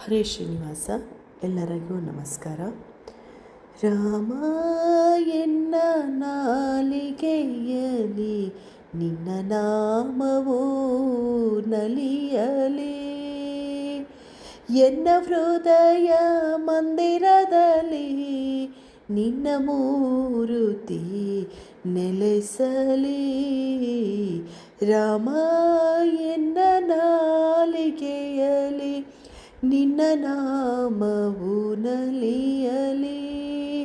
ಹರೇ ಶ್ರೀನಿವಾಸ. ಎಲ್ಲರಿಗೂ ನಮಸ್ಕಾರ. ರಾಮ ಎನ್ನ ನಾಲಿಗೆಯಲಿ ನಿನ್ನ ನಾಮವೂ ನಲಿಯಲಿ, ಎನ್ನ ಹೃದಯ ಮಂದಿರದಲ್ಲಿ ನಿನ್ನ ಮೂರುತಿ ನೆಲೆಸಲಿ. ರಾಮ ಎನ್ನ ನಾಲಿಗೆಯಲಿ ನಿನ್ನ ನಾಮವು ನಲಿಯಲಿ,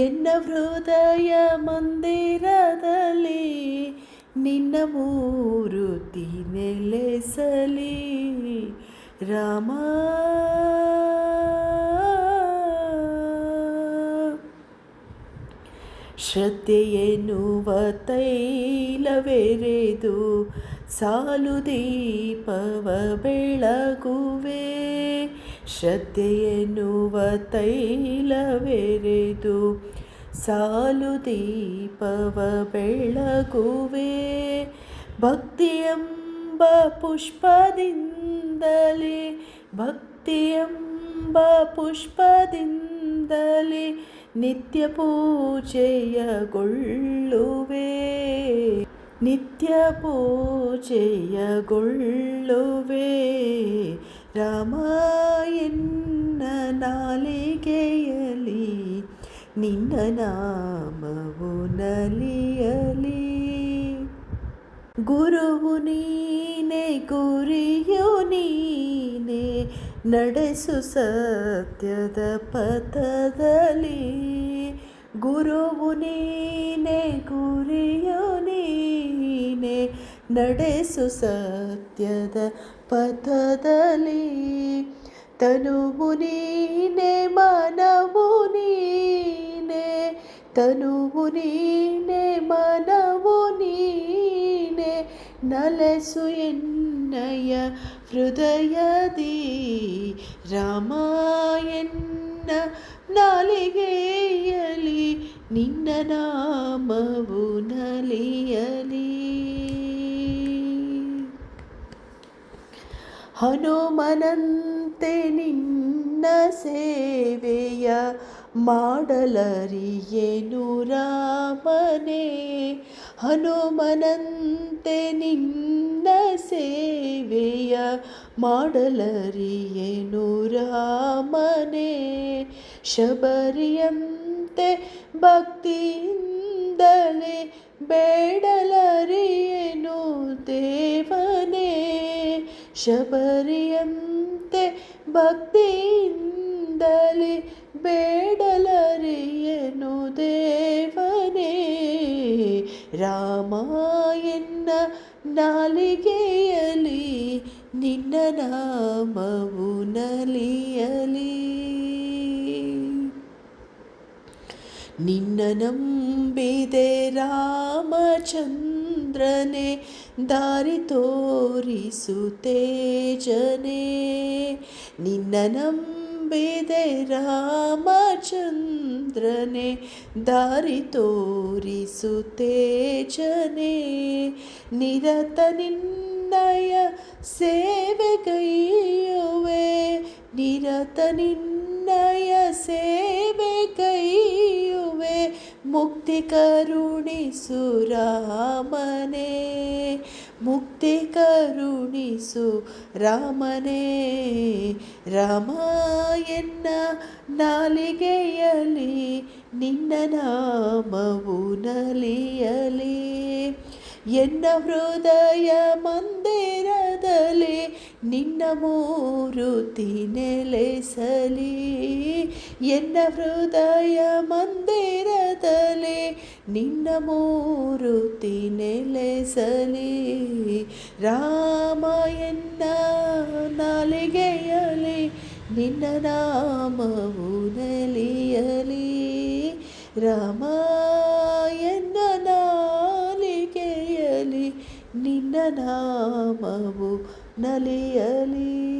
ಎನ್ನ ಹೃದಯ ಮಂದಿರದಲ್ಲಿ ನಿನ್ನ ಮೂರುತಿ ನೆಲೆಸಲಿ. ರಾಮ ಶ್ರದ್ಧೆಯೆನ್ನುವ ತೈಲವೆರೆದು ಸಾಲು ದೀಪವ ಬೆಳಗುವೆ, ಶ್ರದ್ಧೆಯೆನ್ನುವ ತೈಲವೆರೆದು ಸಾಲು ದೀಪವ ಬೆಳಗುವೆ. ಭಕ್ತಿಯೆಂಬ ಪುಷ್ಪದಿಂದಲೇ ಭಕ್ತಿಯೆಂಬ ಪುಷ್ಪದಿಂದಲೇ ನಿತ್ಯ ಪೂಜೆಯಗೊಳ್ಳುವೆ, ನಿತ್ಯ ಪೂಜೆಯಗೊಳ್ಳುವೆ. ರಾಮ ಎನ್ನ ನಾಲಿಗೆಯಲಿ ನಿನ್ನ ನಾಮವು ನಲಿಯಲಿ. ಗುರುವು ನೀನೆ ಗುರಿಯು ನೀನೆ, ನಡೆಸು ಸತ್ಯದ ಪಥದಲ್ಲಿ. ಗುರುವು ನೀನೆ ಗುರಿಯು ನೀನೆ, ನಡೆಸು ಸತ್ಯದ ಪಥದಲ್ಲಿ. ತನುವು ನೀನೆ ಮನವು ನೀನೆ, ತನುವು ನೀನೆ ಮನವು ನೀನೆ, ನಲೆಸು ಎನ್ನಯ ಹೃದಯದಿ. ರಾಮ ಎನ್ನ ನಾಲಿಗೆಯಲಿ ನಿನ್ನ ನಾಮವು ನಲಿಯಲಿ. ಹನುಮನಂತೆ ನಿನ್ನ ಸೇವೆಯ ಮಾಡಲರಿಯೇನು ರಾಮನೇ, ಹನುಮನಂತೆ ನಿನ್ನ ಸೇವೆಯ ಮಾಡಲರಿಯೇನು ರಾಮನೇ. ಶಬರಿಯಂತೆ ಭಕ್ತಿಯಿಂದಲೇ ಬೇಡಲರಿಯೇನು ದೇವನೇ, ಶಬರಿಯಂತೆ ಭಕ್ತಿಯಿಂದಲೇ ಬೇಡಲರಿಯೇನು ದೇವನೇ. ರಾಮ ಎನ್ನ ನಾಲಿಗೆಯಲಿ ನಿನ್ನ ನಾಮವು ನಲಿಯಲಿ. ನಿನ್ನ ನಂಬಿದೆ ರಾಮಚಂದ್ರನೇ, ದಾರಿ ತೋರಿಸು ತೇಜನೇ. ನಿನ್ನ ನಂಬಿದೆ ರಾಮಚಂದ್ರನೇ, ದಾರಿ ತೋರಿಸು ತೇಜನೇ. ನಿರತ ನಿನ್ನಯ ಸೇವೆಗೈಯುವೆ, ನಿರತ ನಿನ್ನಯ ಸೇವೆಗೈಯುವೆ. ಮುಕ್ತಿ ಕರುಣಿಸು ರಾಮನೇ, ಮುಕ್ತಿ ಕರುಣಿಸು ರಾಮನೇ. ರಾಮ ಎನ್ನ ನಾಲಿಗೆಯಲಿ ನಿನ್ನ ನಾಮವು ನಲಿಯಲಿ, ಎನ್ನ ಹೃದಯ ಮಂದಿರದಲ್ಲಿ ನಿನ್ನ ಮೂರುತಿ ನೆಲೆಸಲಿ, ಎನ್ನ ಹೃದಯ ಮಂದಿರದಲ್ಲಿ ನಿನ್ನ ಮೂರುತಿ ನೆಲೆಸಲಿ. ರಾಮ ಎನ್ನ ನಾಲಿಗೆಯಲಿ ನಿನ್ನ ನಾಮವು ನಲಿಯಲಿ. ರಾಮ ಎನ್ನ ನಾಲಿಗೆಯಲಿ ನಿನ್ನ ನಾಮವು ನಲಿಯಲಿ.